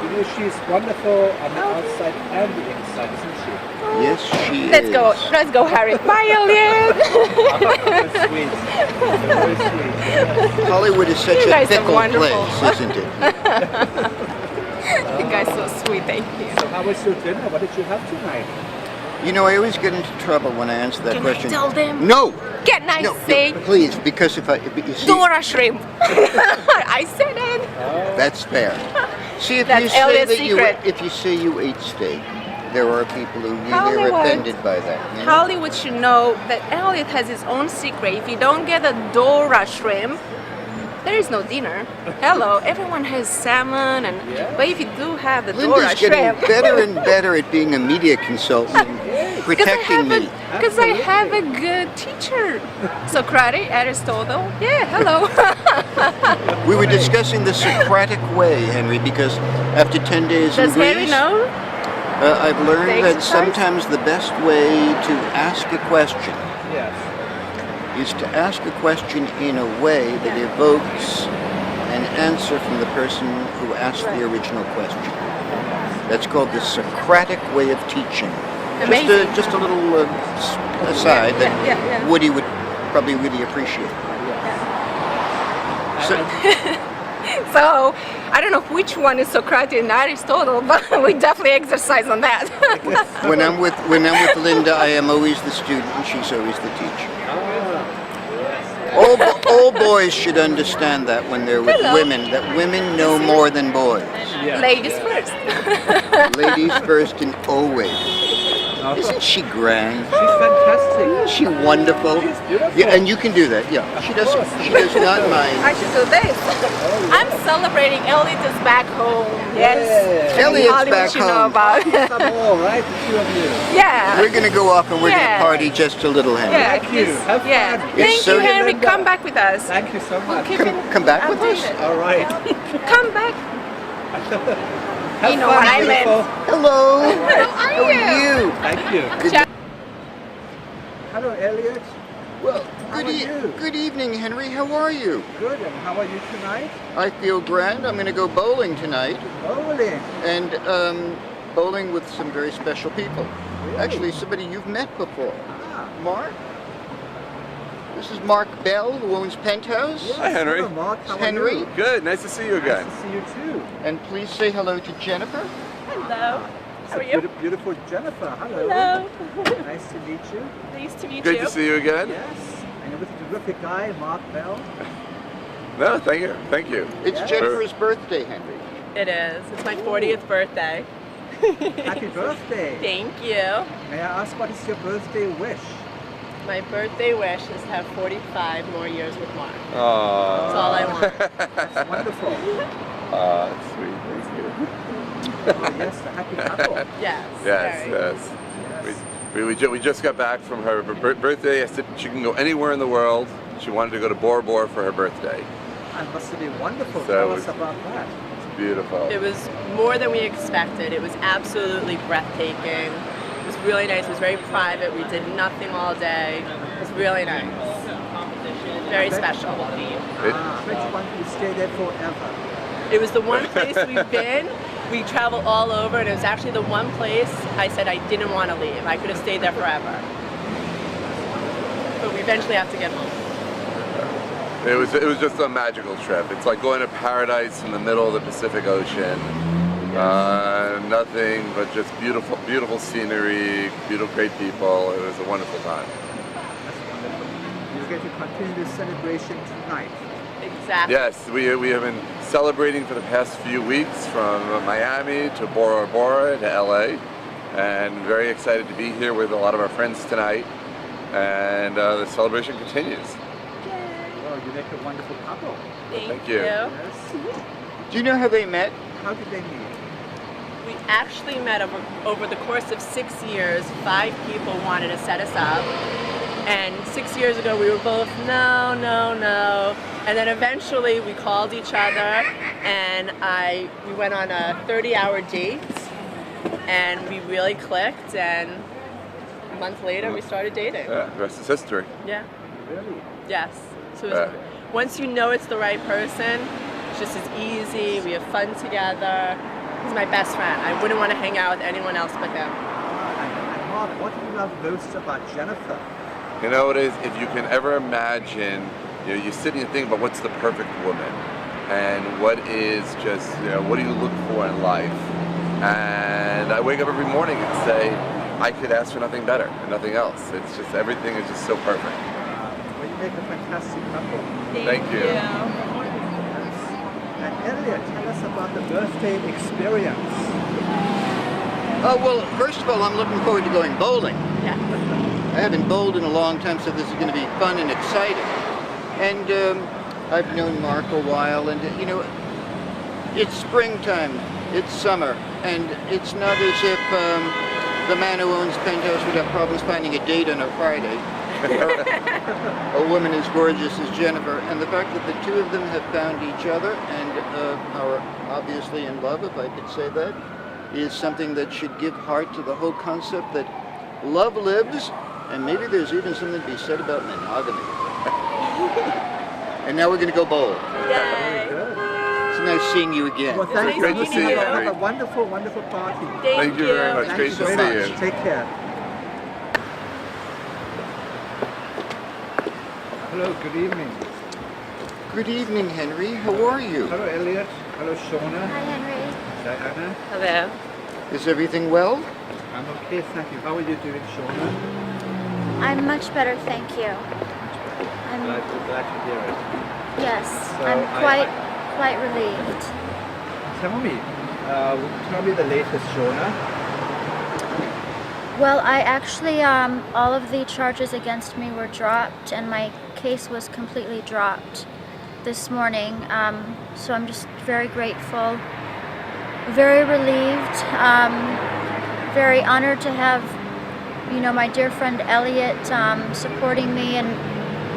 You know, she's wonderful on the outside and the inside, isn't she? Yes, she Let's is. Let's go, Harry. Bye, Elliot. That's sweet. Very sweet. Hollywood is such You a guys are fickle wonderful. place, isn't it? You guys are so sweet. Thank you. So how was your dinner? What did you have tonight? You know, I always get into trouble when I answer that Can question. I tell them? No! Can I No, say? please, because if you see, Dora shrimp. I said it. that's fair. See, if That's you say Elliot's that secret. if you say you ate steak, there are people who really are Hollywood. offended by that. You know? Hollywood should know that Elliot has his own secret. If you don't get a Dora shrimp, there is no dinner. Hello, everyone has salmon, but if you do have the Dora Linda's getting shrimp, better and better at being a media consultant, protecting me. because I have a good teacher. Socrates, Aristotle. Yeah, hello. We were discussing the Socratic way, Henry, because after 10 days Does in Greece, Henry know? I've learned The that exercise? sometimes the best way to ask a question is to ask a question in a way that evokes an answer from the person who asked the original question. That's called the Socratic way of teaching. Amazing. Just a little aside that Woody would probably really appreciate. So, I don't know which one is Socrates and Aristotle, but we definitely exercise on that. When I'm with Linda, I am always the student and she's always the teacher. All boys should understand that when they're with women, that women know more than boys. Ladies first. Ladies first and always. Isn't she grand? She's fantastic. Isn't she wonderful? She's beautiful. Yeah, and you can do that. Yeah, she does not mind. I should do this. I'm celebrating Elliot is back home. Yes. Elliot's Hollywood back should know home. about it. Some more, right? The two of you. Yeah. We're gonna go off and we're Yeah. gonna party just a little, Henry. Yeah. Thank you. Have fun. Yeah. It's Thank so you, Henry. Linda. Come back with us. Thank you so much. Come back with us. All right. Come back. Have You know fun, what I meant. beautiful. Hello. How are you? Thank you. Good, Hello, Elliot. well, How are you? good evening, Henry. How are you? Good. And how are you tonight? I feel grand. I'm gonna go bowling tonight, Bowling. and bowling with some very special people. Really? Actually, somebody you've met before. Ah. Mark. This is Mark Bell, who owns Penthouse. Yes, Hi, Henry. Hello, Mark. How Henry. are you? Good. Nice to see you again. Nice to see you too. And please say hello to Jennifer. Hello. How are you? Beautiful Jennifer. Hello. Hello. Nice to meet you. Nice to meet Good you. to see you again. Yes. And you're with a terrific guy, Mark Bell. No, thank you. Thank you. It's Yeah. Jennifer's birthday, Henry. It is. It's my 40th birthday. Happy birthday. Thank you. May I ask what is your birthday wish? My birthday wish is to have 45 more years with Mark. Aww. That's all I want. That's wonderful. That's sweet. Thank you. Oh, yes, the happy couple. Yes. Yes, very. yes. We just got back from her birthday. I said she can go anywhere in the world. She wanted to go to Bora Bora for her birthday. That must have been wonderful. So Tell it us was- about that. It's beautiful. It was more than we expected. It was absolutely breathtaking. It was really nice. It was very private. We did nothing all day. It was really nice. Very special. I bet you want to stay there forever. It was the one place we've been. We travel all over, and it was actually the one place I said I didn't want to leave. I could have stayed there forever. But we eventually have to get home. It was just a magical trip. It's like going to paradise in the middle of the Pacific Ocean. Nothing but just beautiful scenery, great people. It was a wonderful time. That's wonderful. You get to continue this celebration tonight. Exactly. Yes, we have been celebrating for the past few weeks from Miami to Bora Bora to LA, and very excited to be here with a lot of our friends tonight. And the celebration continues. Well, you make a wonderful couple. Thank you. Yes. Do you know how they met? How did they meet? We actually met over the course of 6 years. 5 people wanted to set us up. And 6 years ago, we were both, no. And then eventually we called each other, and we went on a 30-hour date, and we really clicked, and a month later we started dating. Yeah, the rest is history. Yeah. Really? Yes. So it was, once you know it's the right person, it's just as easy. We have fun together. He's my best friend. I wouldn't want to hang out with anyone else but him. And Mark, what do you love most about Jennifer? You know, it is, if you can ever imagine, you sit and you think about what's the perfect woman, and what is just, what do you look for in life? And I wake up every morning and say, I could ask for nothing better and nothing else. It's just, everything is just so perfect. Well, you make a fantastic couple. Thank you. And Elliot, tell us about the birthday experience. Oh, well, first of all, I'm looking forward to going bowling. Yeah. I haven't bowled in a long time, so this is going to be fun and exciting. And I've known Mark a while, and you know, it's springtime, it's summer, and it's not as if the man who owns Penthouse would have problems finding a date on a Friday. A woman as gorgeous as Jennifer, and the fact that the two of them have found each other and are obviously in love, if I could say that, is something that should give heart to the whole concept that love lives, and maybe there's even something to be said about monogamy. And now we're going to go bowl. Yay. It's nice seeing you again. Well, thank you. Great to see you, Have Henry. a wonderful, wonderful party. Thank you very much. Thank Great you to so see much. you. Take care. Hello, good evening. Good evening, Henry. How are you? Hello, Elliot. Hello, Shona. Hi, Henry. Diana. Hello. Is everything well? I'm okay, thank you. How are you doing, Shona? I'm much better, thank you. I'm Glad to hear it. yes, So I'm I- quite relieved. Tell me the latest, Shona. Well, I actually all of the charges against me were dropped, and my case was completely dropped this morning. So I'm just very grateful, very relieved, very honored to have, you know, my dear friend Elliot supporting me, and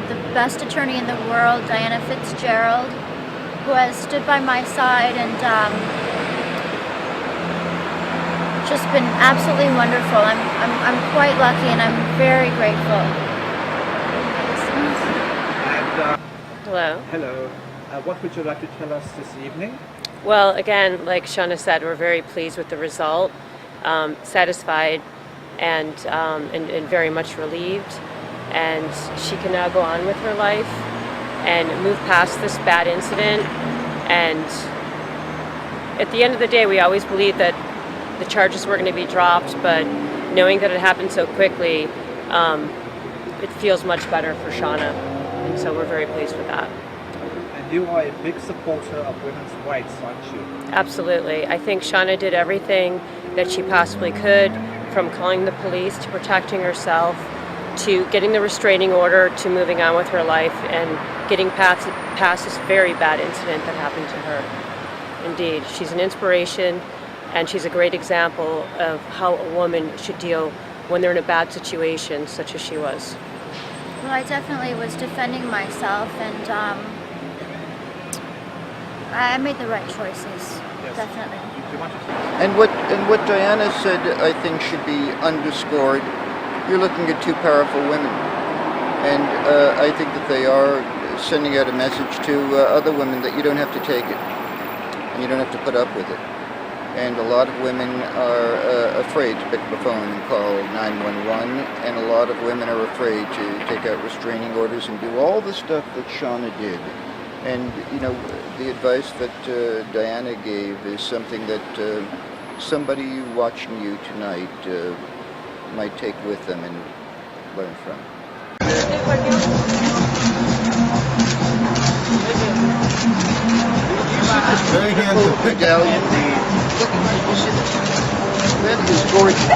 the best attorney in the world, Diana Fitzgerald, who has stood by my side and just been absolutely wonderful. I'm quite lucky, and I'm very grateful. And Hello. hello. What would you like to tell us this evening? Well, again, like Shauna said, we're very pleased with the result, satisfied, and very much relieved. And she can now go on with her life and move past this bad incident. And at the end of the day, we always believed that the charges were going to be dropped, but knowing that it happened so quickly, it feels much better for Shauna. And so we're very pleased with that. And you are a big supporter of women's rights, aren't you? Absolutely. I think Shauna did everything that she possibly could, from calling the police to protecting herself, to getting the restraining order, to moving on with her life and getting past this very bad incident that happened to her. Indeed, she's an inspiration, and she's a great example of how a woman should deal when they're in a bad situation, such as she was. Well, I definitely was defending myself, and I made the right choices. Definitely. And what Diana said, I think, should be underscored. You're looking at two powerful women, and I think that they are sending out a message to other women that you don't have to take it, and you don't have to put up with it. And a lot of women are afraid to pick up the phone and call 911, and a lot of women are afraid to take out restraining orders and do all the stuff that Shauna did. And, you know, the advice that Diana gave is something that somebody watching you tonight might take with them and learn from. Very beautiful medallion. That is gorgeous.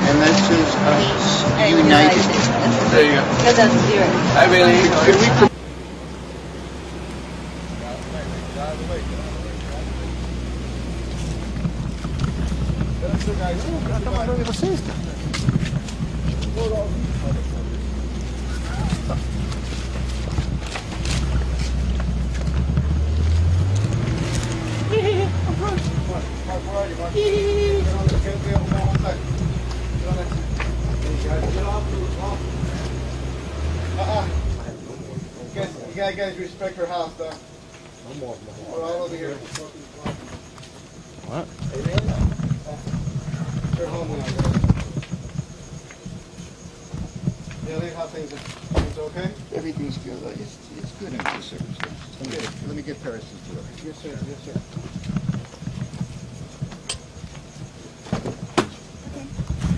And that says us united. There you go. I really. Could we? You guys respect her house, though. We're all over here. What? Her home now. Yeah, leave how things are okay? Everything's good. It's good under the circumstances. Let me get Paris' door. Yes, sir. Yes, sir.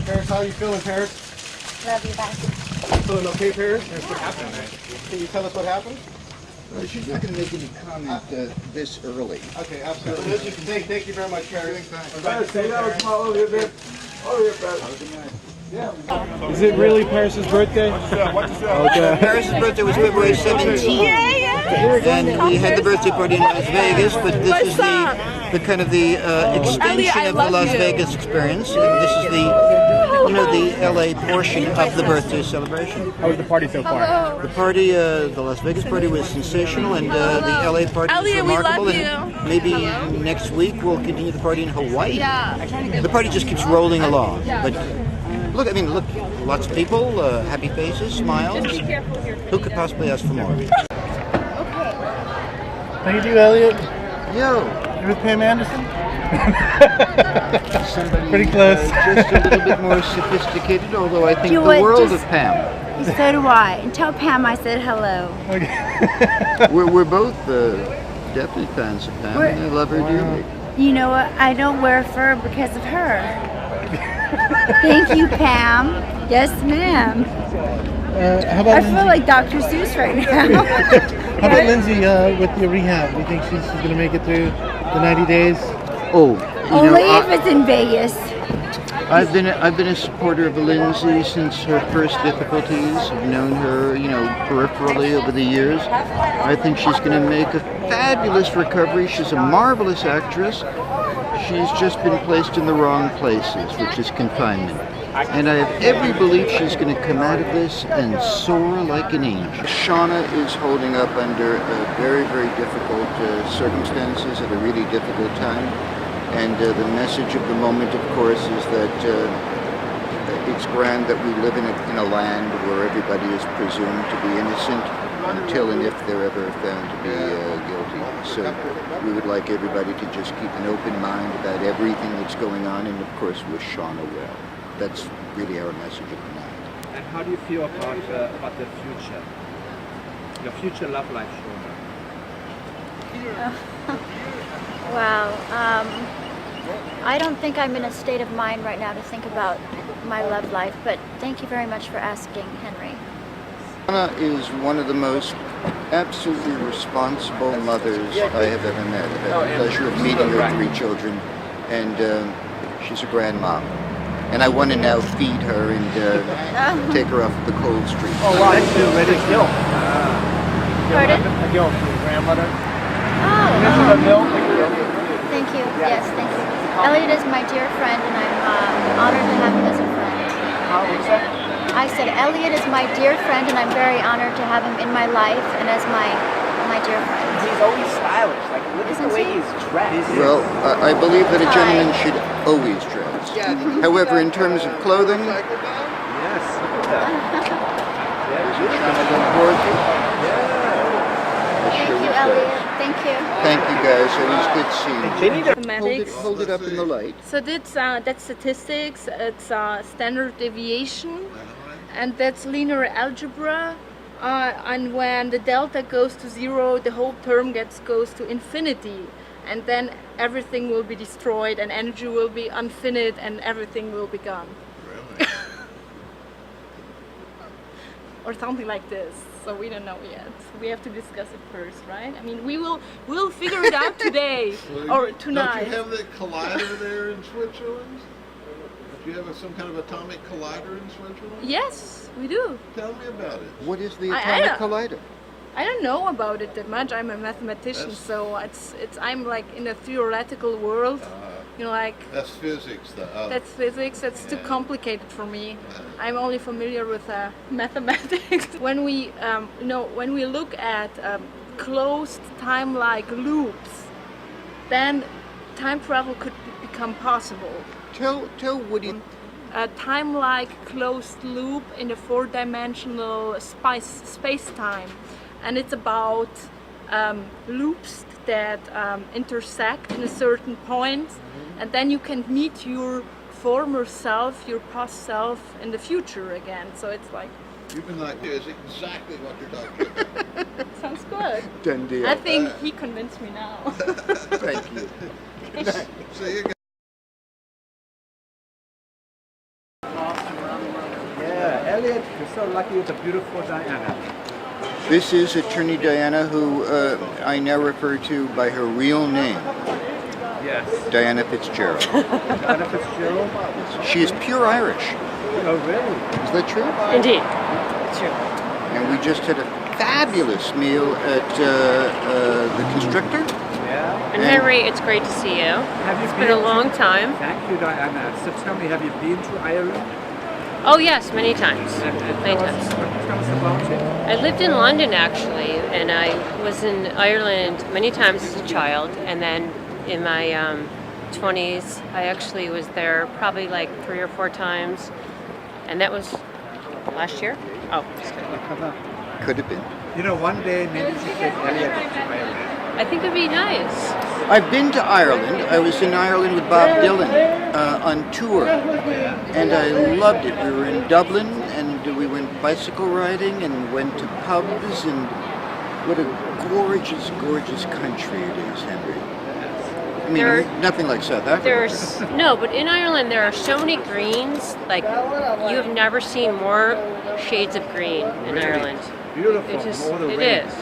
Paris, how are you feeling, Paris? Love you, bye. Feeling okay, Paris? What happened, man? Can you tell us what happened? She's not going to make any comment this early. Okay, absolutely. Thank you very much, Paris. Is it really Paris's birthday? Okay. Paris' birthday was February 17th. And we had the birthday party in Las Vegas, but this is the kind of the extension of the Las Vegas experience. This is the the LA portion of the birthday celebration. How was the party so far? The party, the Las Vegas party was sensational, and the LA party was remarkable. And maybe next week we'll continue the party in Hawaii. The party just keeps rolling along. But look, lots of people, happy faces, smiles. Who could possibly ask for more? How you do, Elliot? Yo. You with Pam Anderson? Somebody pretty close. Just a little bit more sophisticated, although I think You the would world just- of Pam. So do I. And tell Pam I said hello. We're both definitely fans of Pam, and I love her dearly. You know what? I don't wear fur because of her. Thank you, Pam. Yes, ma'am. How about I feel like Dr. Seuss right now. How about Lindsay with your rehab? Do you think she's going to make it through the 90 days? Oh, Only if it's in Vegas. I've been a supporter of Lindsay since her first difficulties. I've known her, peripherally over the years. I think she's going to make a fabulous recovery. She's a marvelous actress. She's just been placed in the wrong places, which is confinement. And I have every belief she's going to come out of this and soar like an angel. Shauna is holding up under very, very difficult circumstances at a really difficult time. And the message of the moment, of course, is that it's grand that we live in a land where everybody is presumed to be innocent until and if they're ever found to be guilty. So we would like everybody to just keep an open mind about everything that's going on, and of course wish Shauna well. That's really our message of the night. And how do you feel about the future? Your future love life, Shauna? Wow. I don't think I'm in a state of mind right now to think about my love life, but thank you very much for asking, Henry. Shauna is one of the most absolutely responsible mothers I have ever met. I've had the pleasure of meeting her 3 children, and she's a grandmom. And I want to now feed her and take her off the cold street. Oh, wow, that's a really guilt. Pardon? A guilt to your grandmother. Oh. Thank you. Yes, thank you. Elliot is my dear friend, and I'm honored to have him as a friend. I said Elliot is my dear friend, and I'm very honored to have him in my life and as my dear friend. He's always stylish. Like, look at the way he's dressed. Well, I believe that a gentleman should always dress. However, in terms of clothing, Yes, look at Thank you, Elliot. Thank you. thank you guys. Always good seeing you. Mathematics. Hold it up in the light. So that's statistics, it's standard deviation, and that's linear algebra. And when the delta goes to 0, the whole term goes to infinity, and then everything will be destroyed, and energy will be infinite, and everything will be gone. Really? Or something like this. So we don't know yet. We have to discuss it first, right? I mean, we'll figure it out today or tonight. Don't you have the collider there in Switzerland? Do you have some kind of atomic collider in Switzerland? Yes, we do. Tell me about it. What is the atomic collider? I don't know about it that much. I'm a mathematician, so I'm like in a theoretical world. Like that's physics. That's physics. That's too complicated for me. I'm only familiar with mathematics. When we when we look at closed time-like loops, then time travel could become possible. Tell Woody. A time-like closed loop in a 4-dimensional space-time, and it's about loops that intersect in a certain point, and then you can meet your former self, your past self in the future again. So it's like... You've been like this, exactly what you're talking about. Sounds good. Done deal. I think he convinced me now. Thank you. See you. Elliot, you're so lucky with the beautiful Diana. This is Attorney Diana, who I now refer to by her real name. Yes. Diana Fitzgerald. Diana Fitzgerald? She is pure Irish. Oh, really? Is that true? Indeed. It's true. And we just had a fabulous meal at the Constrictor. Yeah. And Henry, it's great to see you. It's been a long time. Thank you, Diana. So tell me, have you been to Ireland? Oh yes, many times. Many times. Tell us about it. I lived in London actually, and I was in Ireland many times as a child, and then in my 20s, I actually was there probably like 3 or 4 times, and that was last year. Oh, could have been. You know, one day maybe you should take Elliot to Ireland. I think it'd be nice. I've been to Ireland. I was in Ireland with Bob Dylan on tour, and I loved it. We were in Dublin, and we went bicycle riding and went to pubs, and what a gorgeous, gorgeous country it is, Henry. I mean, nothing like South Africa. No, but in Ireland there are so many greens. Like you have never seen more shades of green in Ireland. Beautiful. It is.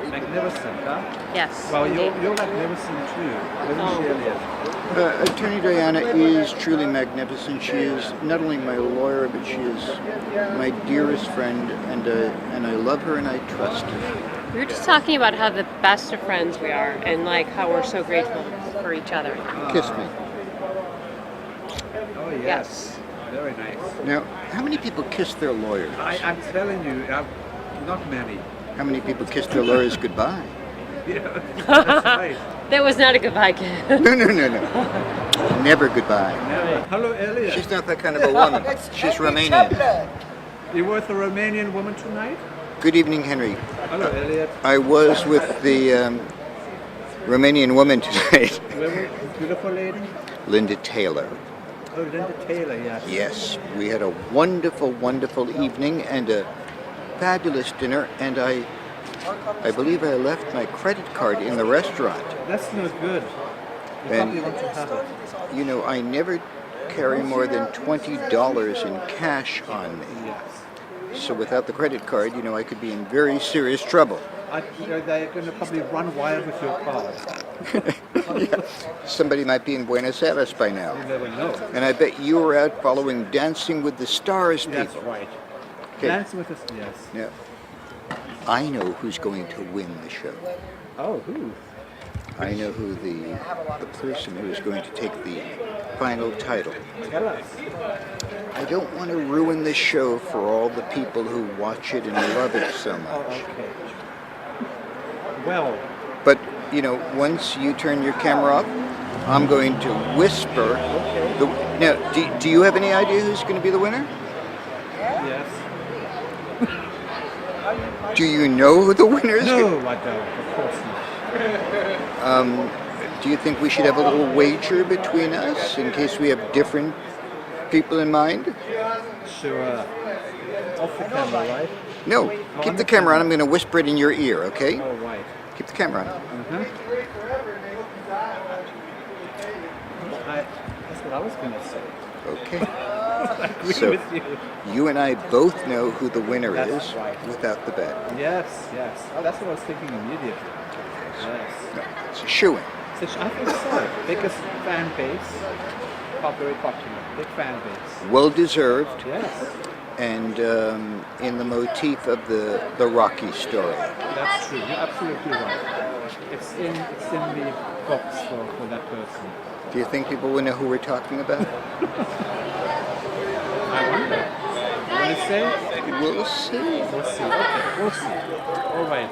Magnificent, huh? Yes. Well, you're magnificent too, isn't she, Elliot? Attorney Diana is truly magnificent. She is not only my lawyer, but she is my dearest friend, and I love her and I trust her. We were just talking about how the best of friends we are, and like how we're so grateful for each other. Kiss me. Oh yes. Very nice. Now, how many people kiss their lawyers? I'm telling you, not many. How many people kiss their lawyers goodbye? Yeah, that's right. That was not a goodbye gift. No. Never goodbye. Never. Hello, Elliot. She's not that kind of a woman. She's Romanian. You with a Romanian woman tonight? Good evening, Henry. Hello, Elliot. I was with the Romanian woman tonight. Beautiful lady? Linda Taylor. Oh, Linda Taylor, yes. Yes, we had a wonderful, wonderful evening and a fabulous dinner, and I believe I left my credit card in the restaurant. That's not good. You probably want to have it. You know, I never carry more than $20 in cash on me. Yes. So without the credit card, you know, I could be in very serious trouble. They're going to probably run wild with your card. Yeah. Somebody might be in Buenos Aires by now. You never know. And I bet you were out following Dancing with the Stars people. That's right. Okay. Dancing with the Stars, yes. Yeah. I know who's going to win the show. Oh, who? I know who the person who is going to take the final title. Tell us. I don't want to ruin the show for all the people who watch it and love it so much. Oh, okay. Well. But, you know, once you turn your camera off, I'm going to whisper. Okay. Now, do you have any idea who's going to be the winner? Yes. Do you know who the winner is? No, I don't. Of course not. Do you think we should have a little wager between us in case we have different people in mind? Sure. Off the camera, right? No, keep the camera on. I'm going to whisper it in your ear, okay? Oh, right. Keep the camera on. That's what I was going to say. Okay. I agree So, with you. you and I both know who the winner That's is right. without the bet. Yes, yes. Oh, that's what I was thinking immediately. Yes. It's a shoo-in. I think so. Biggest fan base. Very popular. Big fan base. Well deserved. Yes. And in the motif of the Rocky story. That's true. You're absolutely right. It's in the box for that person. Do you think people will know who we're talking about? I wonder. Want to say? We'll see. We'll see. Okay, we'll see. All right.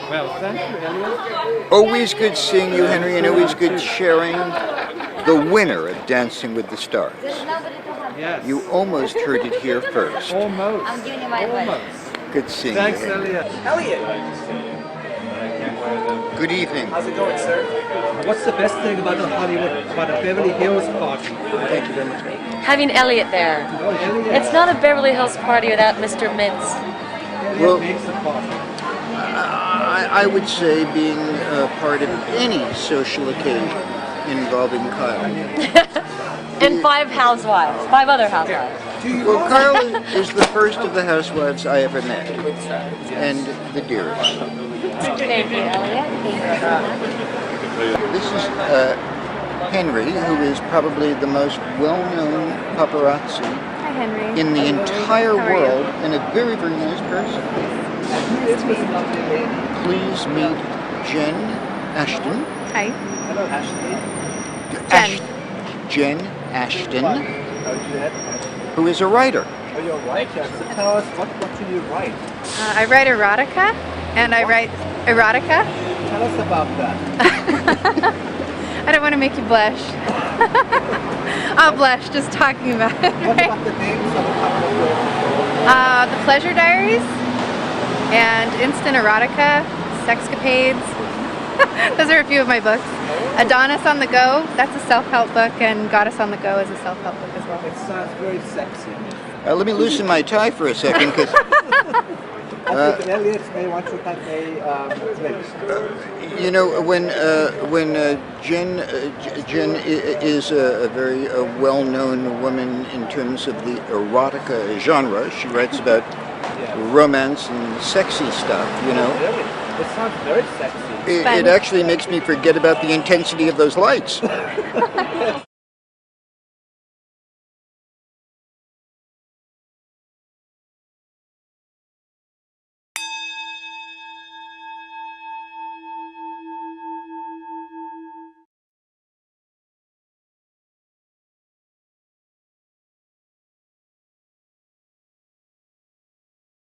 Well, thank you, Elliot. Always good seeing you, Henry, and always good sharing the winner of Dancing with the Stars. Yes. You almost heard it here first. Almost. I'm giving you my advice. Good seeing Thanks, you. Henry. Elliot. Good evening. How's it going, sir? What's the best thing about the Hollywood, about the Beverly Hills party? Thank you very much. Having Elliot there. Oh, Elliot. It's not a Beverly Hills party without Mr. Mintz. Well, Elliot makes the party. I would say being a part of any social occasion involving Kyle. And 5 housewives, 5 other housewives. Well, Carl is the first of the housewives I ever met, and the dearest. Thank you, Elliot. This is Henry, who is probably the most well-known paparazzi Hi, Henry. in the entire How are you? world, and a very, very nice person. Nice to meet you. Please meet Jen Ashton. Hi. Hello, Ashley. Jen Ashton, How did you that? who is a writer. Oh, you're a writer. So tell us, what do you write? I write erotica, and I write erotica. Tell us about that. I don't want to make you blush. I'll blush just talking about it. What about the names of a couple of your The Pleasure Diaries and Instant Erotica, Sexcapades. Those are a few of my books. Adonis on the Go, that's a self-help book, and Goddess on the Go is a self-help book as well. It sounds very sexy. Let me loosen my tie for a second, because I think Elliot may want to cut a drink. you know, when Jen is a very well-known woman in terms of the erotica genre. She writes about romance and sexy stuff, you know. Really? It sounds very sexy. It actually makes me forget about the intensity of those lights.